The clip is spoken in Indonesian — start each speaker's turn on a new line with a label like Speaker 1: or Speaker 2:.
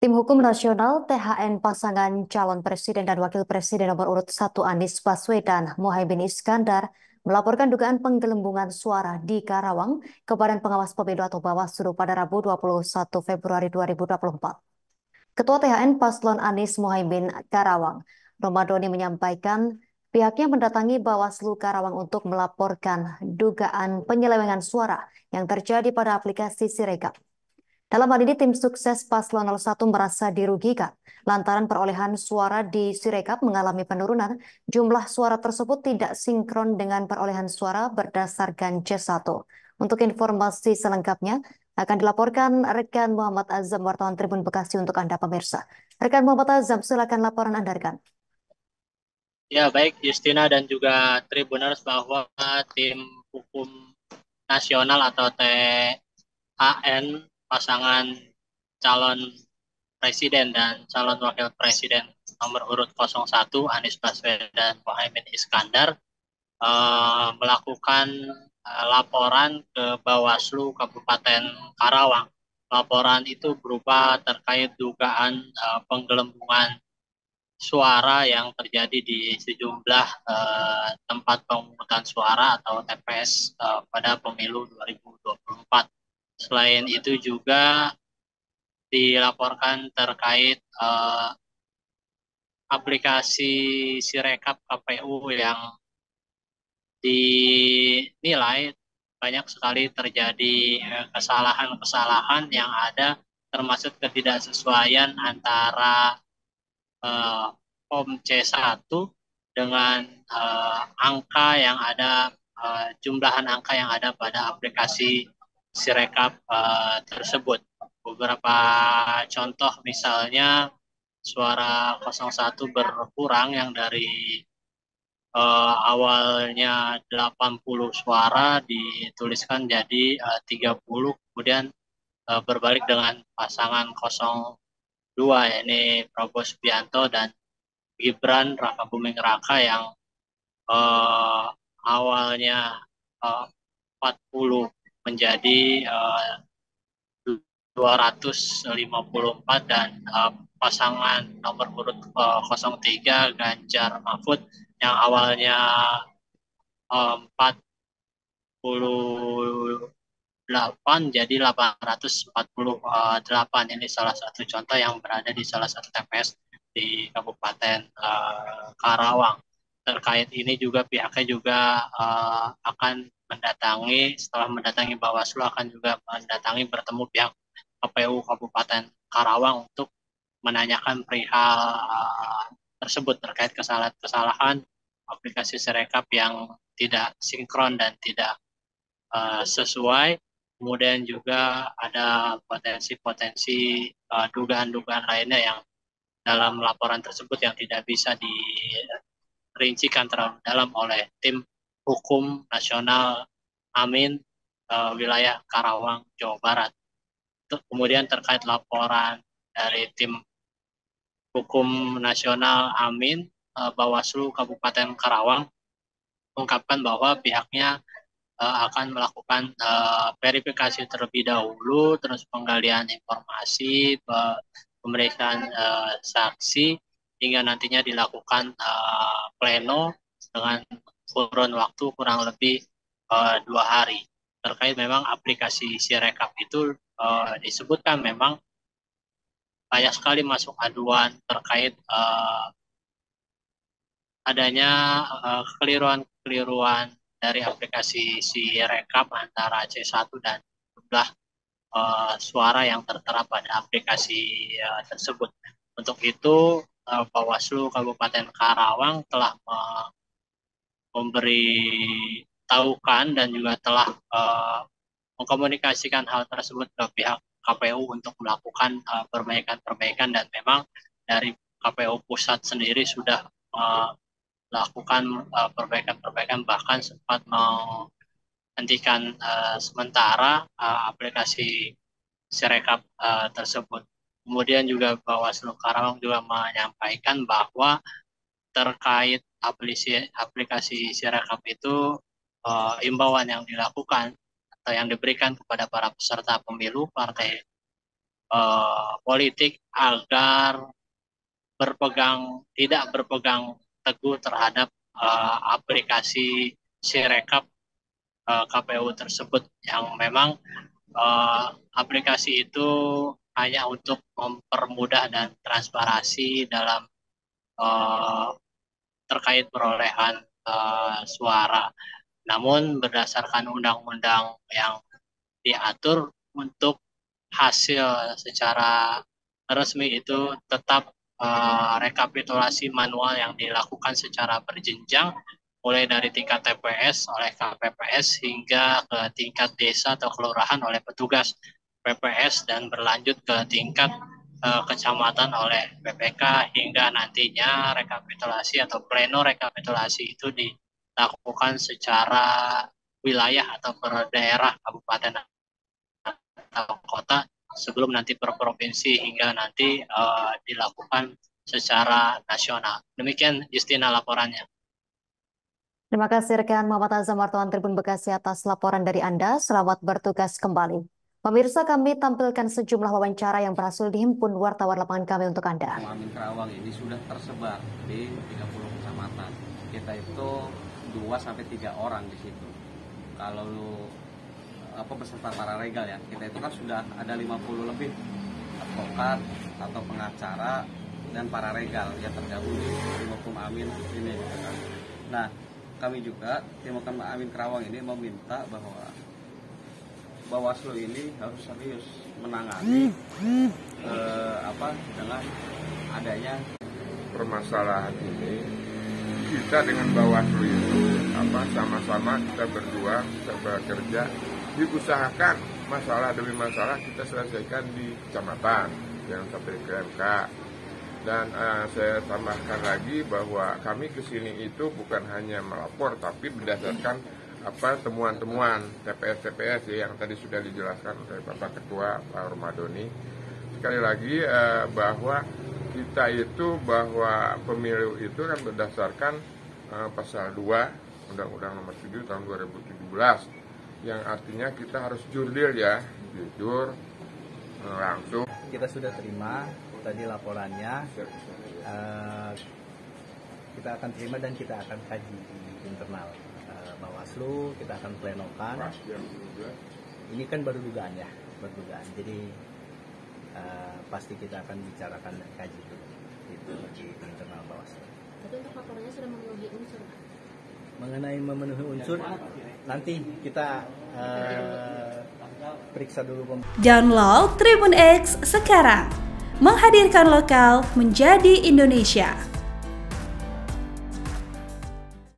Speaker 1: Tim Hukum Nasional THN pasangan calon presiden dan wakil presiden nomor urut 1 Anies Baswedan Muhaimin Iskandar melaporkan dugaan penggelembungan suara di Karawang ke Badan Pengawas Pemilu atau Bawaslu pada Rabu 21 Februari 2024. Ketua THN Paslon Anies Muhaimin Karawang, Romadoni menyampaikan pihaknya mendatangi Bawaslu Karawang untuk melaporkan dugaan penyelewengan suara yang terjadi pada aplikasi Sirekap. Dalam hal ini, tim sukses Paslon 01 merasa dirugikan lantaran perolehan suara di Sirekap mengalami penurunan. Jumlah suara tersebut tidak sinkron dengan perolehan suara berdasarkan C1. Untuk informasi selengkapnya, akan dilaporkan rekan Muhammad Azam, wartawan Tribun Bekasi untuk Anda pemirsa. Rekan Muhammad Azam, silakan laporan Anda rekan.
Speaker 2: Ya, baik Justina dan juga Tribuners, bahwa tim hukum nasional atau THN pasangan calon presiden dan calon wakil presiden nomor urut 01 Anies Baswedan dan Muhaimin Iskandar melakukan laporan ke Bawaslu Kabupaten Karawang. Laporan itu berupa terkait dugaan penggelembungan suara yang terjadi di sejumlah tempat pemungutan suara atau TPS pada pemilu 2024. Selain itu juga dilaporkan terkait aplikasi Sirekap KPU yang dinilai banyak sekali terjadi kesalahan-kesalahan yang ada, termasuk ketidaksesuaian antara form C1 dengan angka yang ada, jumlahan angka yang ada pada aplikasi Sirekap tersebut. Beberapa contoh misalnya suara 01 berkurang yang dari awalnya 80 suara dituliskan jadi 30, kemudian berbalik dengan pasangan 02, yakni Prabowo Subianto dan Gibran Rakabuming Raka yang awalnya 40 menjadi 254, dan pasangan nomor urut 03 Ganjar Mahfud yang awalnya 48 jadi 848. Ini salah satu contoh yang berada di salah satu TPS di Kabupaten Karawang. Terkait ini juga pihaknya juga akan mendatangi, setelah mendatangi Bawaslu, akan juga mendatangi bertemu pihak KPU Kabupaten Karawang untuk menanyakan perihal tersebut terkait kesalahan aplikasi Sirekap yang tidak sinkron dan tidak sesuai. Kemudian juga ada potensi-potensi dugaan-dugaan lainnya yang dalam laporan tersebut yang tidak bisa dirincikan terlalu dalam oleh tim hukum nasional Amin wilayah Karawang, Jawa Barat. Kemudian terkait laporan dari tim hukum nasional Amin, Bawaslu Kabupaten Karawang mengungkapkan bahwa pihaknya akan melakukan verifikasi terlebih dahulu, terus penggalian informasi, pemeriksaan saksi, hingga nantinya dilakukan pleno dengan kurun waktu kurang lebih 2 hari. Terkait memang aplikasi Sirekap itu disebutkan memang banyak sekali masuk aduan terkait adanya kekeliruan dari aplikasi Sirekap antara C1 dan jumlah suara yang tertera pada aplikasi tersebut. Untuk itu, Bawaslu Kabupaten Karawang telah memberi tahukan dan juga telah mengkomunikasikan hal tersebut ke pihak KPU untuk melakukan perbaikan-perbaikan, dan memang dari KPU pusat sendiri sudah melakukan perbaikan-perbaikan, bahkan sempat menghentikan sementara aplikasi Sirekap tersebut. Kemudian juga Bawaslu Karawang juga menyampaikan bahwa terkait aplikasi Sirekap itu, imbauan yang dilakukan atau yang diberikan kepada para peserta pemilu partai politik agar tidak berpegang teguh terhadap aplikasi Sirekap KPU tersebut, yang memang aplikasi itu hanya untuk mempermudah dan transparansi dalam terkait perolehan suara. Namun berdasarkan undang-undang yang diatur, untuk hasil secara resmi itu tetap rekapitulasi manual yang dilakukan secara berjenjang, mulai dari tingkat TPS oleh KPPS hingga ke tingkat desa atau kelurahan oleh petugas PPS, dan berlanjut ke tingkat kecamatan oleh PPK, hingga nantinya rekapitulasi atau pleno rekapitulasi itu dilakukan secara wilayah atau per daerah, kabupaten atau kota, sebelum nanti per provinsi, hingga nanti dilakukan secara nasional. Demikian Justina laporannya.
Speaker 1: Terima kasih rekan Muhammad Azam, wartawan Tribun Bekasi, atas laporan dari Anda. Selamat bertugas kembali. Pemirsa, kami tampilkan sejumlah wawancara yang berhasil dihimpun wartawan lapangan kami untuk Anda.
Speaker 3: Amin Kerawang ini sudah tersebar di 30 kecamatan. Kita itu 2-3 orang di situ. Kalau beserta para legal ya, kita itu kan sudah ada 50 lebih advokat atau pengacara dan para legal yang tergabung di Tim Hukum Amin ini. Nah, kami juga Tim Hukum Amin Kerawang ini meminta bahwa Bawaslu ini harus serius menangani dengan adanya
Speaker 4: permasalahan ini. Kita dengan Bawaslu itu sama-sama kita berdua, kita bekerja, diusahakan masalah demi masalah kita selesaikan di kecamatan, jangan sampai ke MK. Dan saya tambahkan lagi bahwa kami kesini itu bukan hanya melapor, tapi berdasarkan temuan-temuan TPS yang tadi sudah dijelaskan oleh Bapak Ketua Pak Romadoni. Sekali lagi bahwa kita itu bahwa pemilu itu kan berdasarkan pasal 2 Undang-Undang Nomor 7 tahun 2017, yang artinya kita harus jurdil ya, jujur, langsung.
Speaker 3: Kita sudah terima tadi laporannya, kita akan terima dan kita akan kaji di internal Bawaslu, kita akan plenokan. Ini kan baru dugaan ya, jadi pasti kita akan bicarakan dan kaji itu di internal Bawaslu.
Speaker 5: Tapi untuk laporannya sudah memenuhi unsur, Pak?
Speaker 3: Mengenai memenuhi unsur, nanti kita periksa dulu.
Speaker 6: Download Tribun X sekarang, menghadirkan lokal menjadi Indonesia.